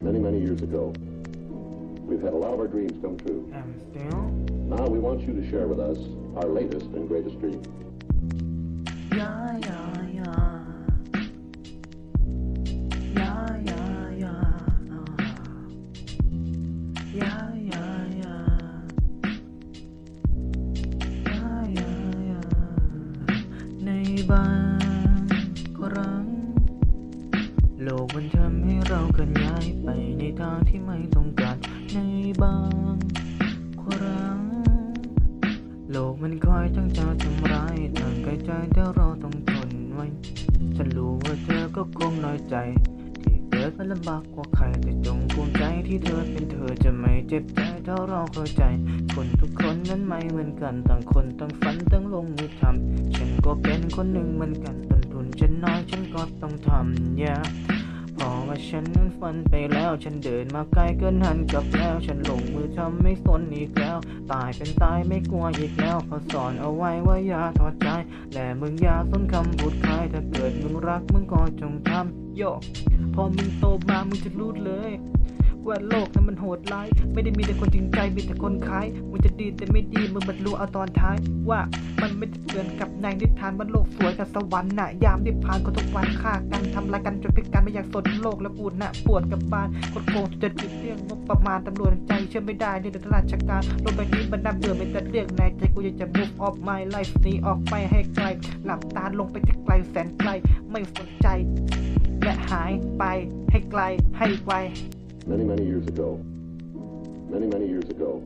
many years ago. We've had a lot of our dreams come true. And still? Now we want you to share with us our latest and greatest dream. Yeah, yeah, yeah. Yeah, yeah, yeah. Yeah, yeah, yeah. Yeah, yeah, yeah. ในบางครั้งโลกมันทำให้เราเคลื่อนย้ายไปในทางที่ไม่ต้องการในบางครั้งโลกมันคอยตั้งใจทำร้ายตั้งใจแต่เราต้องทนไว้ฉันรู้ว่าเธอก็คงน้อยใจที่เกิดมันลำบากกว่าใครแต่จงภูมิใจที่เธอเป็นเธอจะไม่เจ็บใจถ้าเราเข้าใจคนทุกคนนั้นไม่เหมือนกันต่างคนต่างฝันต่างลงมือทำฉันก็เป็นคนหนึ่งเหมือนกันต้นทุนฉันน้อยฉันก็ต้องทำเพราะว่าฉันนั้นฝันไปแล้วฉันเดินมาไกลเกินหันกลับแล้วฉันลงมือทำไม่สนอีกแล้วตายเป็นตายไม่กลัวอีกแล้วเขาสอนเอาไว้ว่าอย่าถอดใจและมึงอย่าสนคำพูดใครถ้าเกิดมึงรักมึงก็จงทำโยพอมึงโตมามึงจะรู้เลยว่าโลกนั้นมันโหดร้ายไม่ได้มีแต่คนจริงใจมีแต่คนขายมึงจะดีแต่ไม่ดีมึงบรรลุเอาตอนท้ายว่ามันไม่ได้เกินกับในนิทานว่าโลกสวยกับสวรรค์น่ะยามที่ผ่านก็ทุกวันฆ่ากันทำลายกันจนพิการไม่อยากสนโลกและปูดน่ะปวดกับบ้านกดโกงจะติดเรื่องงบประมาณตำรวจใจเชื่อไม่ได้ในราชการโลกใบนี้มันน่าเบื่อไม่แต่เรื่องในใจกูอยากจะ move off my life หนีออกไปให้ไกลหลับตาลงไปที่ไกลแสนไกลไม่สนใจและหายไปให้ไกลให้ไวMany years ago, many years ago,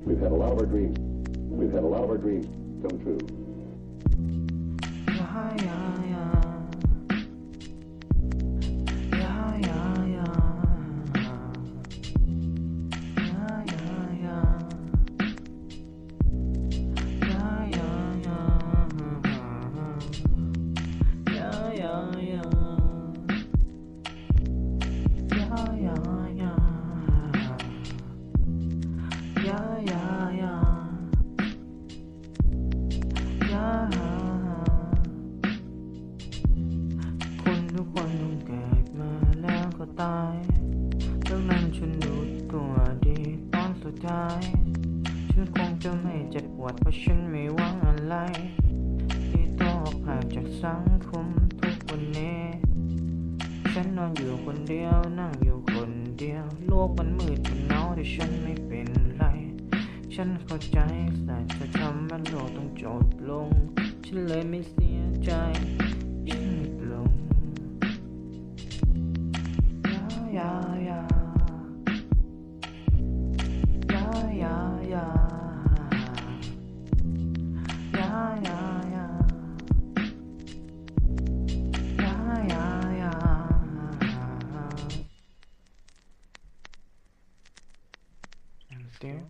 we've had a lot of our dreams come true. Yeah, yeah, yeah. Yeah, yeah, yeah. Yeah, yeah, yeah. Yeah, yeah, yeah. Yeah, yeah, yeah. Yeah, yeah, yeah. Yeah, yeah, yeah. Yeah. คนทุกคนต้องเกิดมาแล้วก็ตายดังนั้นฉันรู้ตัวดีตอนสุดท้ายฉันคงจะไม่เจ็บปวดเพราะฉันไม่หวังอะไรที่ต้องออกห่างจากสังคมทุกวันนี้ฉันนอนอยู่คนเดียวนั่งอยู่คนเดียวโลกมันมืดมันหนาวแต่ฉันไม่เป็นไรฉันเข้าใจแต่จะทำให้โลกต้องจบลงฉันเลยไม่เสียใจฉันไม่ปลงยายายายายายายายาAnd still